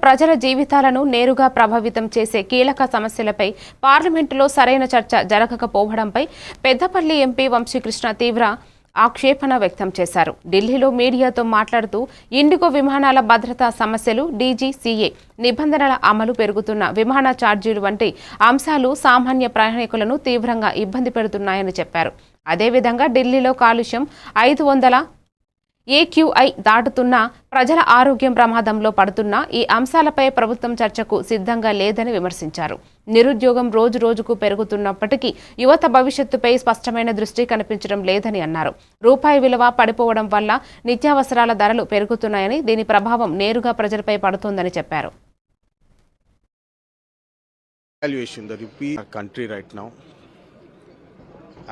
ప్రజల జీవితాలను నేరుగా ప్రభావితం చేసే కీలక సమస్యలపై పార్లమెంటులో సరైన చర్చ జరగకపోవడంపై పెద్దపల్లి ఎంపీ వంశీకృష్ణ తీవ్ర ఆక్షేపణ వ్యక్తం చేశారు. ఢిల్లీలో మీడియాతో మాట్లాడుతూ ఇండిగో విమానాల భద్రతా సమస్యలు, డీజీసీఏ నిబంధనల అమలు, పెరుగుతున్న విమాన ఛార్జీలు వంటి అంశాలు సామాన్య ప్రయాణికులను తీవ్రంగా ఇబ్బంది పెడుతున్నాయని చెప్పారు. అదేవిధంగా ఢిల్లీలో కాలుష్యం 500 AQI దాటుతున్న ప్రజల ఆరోగ్యం ప్రమాదంలో పడుతున్న ఈ అంశాలపై ప్రభుత్వం చర్చకు సిద్ధంగా లేదని విమర్శించారు. నిరుద్యోగం రోజు రోజుకు పెరుగుతున్నప్పటికీ యువత భవిష్యత్తుపై స్పష్టమైన దృష్టి కనిపించడం లేదని అన్నారు. రూపాయి విలువ పడిపోవడం వల్ల నిత్యావసరాల ధరలు పెరుగుతున్నాయని, దీని ప్రభావం నేరుగా ప్రజలపై పడుతోందని చెప్పారు.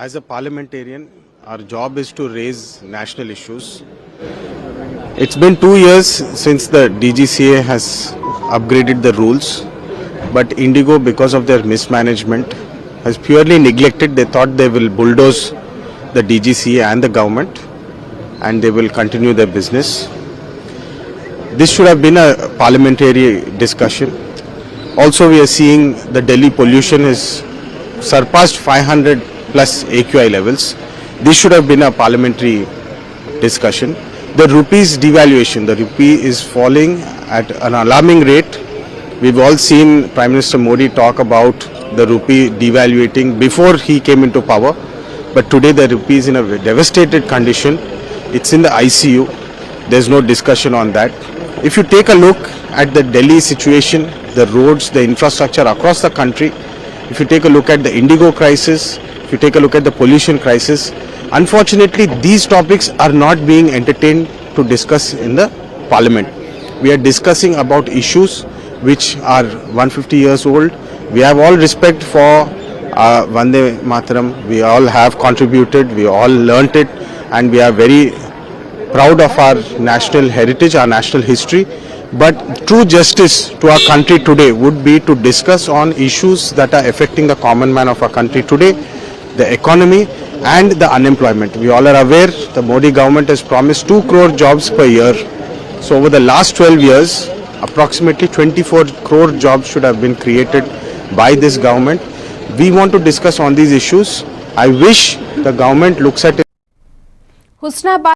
As a parliamentarian, our job is to raise national issues. It's been 2 years since the DGCA has upgraded the rules, but Indigo, because of their mismanagement, has purely neglected. They thought they will bulldoze the DGCA and the government and they will continue their business. This should have been a parliamentary discussion. Also, we are seeing the Delhi pollution has surpassed 500 plus AQI levels. This should have been a parliamentary discussion. The rupee's devaluation, the rupee is falling at an alarming rate. We've all seen Prime Minister Modi talk about the rupee devaluating before he came into power. But today the rupee is in a devastated condition. It's in the ICU. There's no discussion on that. If you take a look at the Delhi situation, the roads, the infrastructure across the country, if you take a look at the Indigo crisis, if you take a look at the pollution crisis, unfortunately these topics are not being entertained to discuss in the parliament. We are discussing about issues which are 150 years old. We have all respect for Vande Mataram. We all have contributed, we all learnt it, and we are very proud of our national heritage, our national history. But true justice to our country today would be to discuss on issues that are affecting the common man of our country today, the economy and the unemployment. We all are aware the Modi government has promised 2 crore jobs per year. So over the last 12 years, approximately 24 crore jobs should have been created by this government. We want to discuss on these issues. I wish the government looks at it.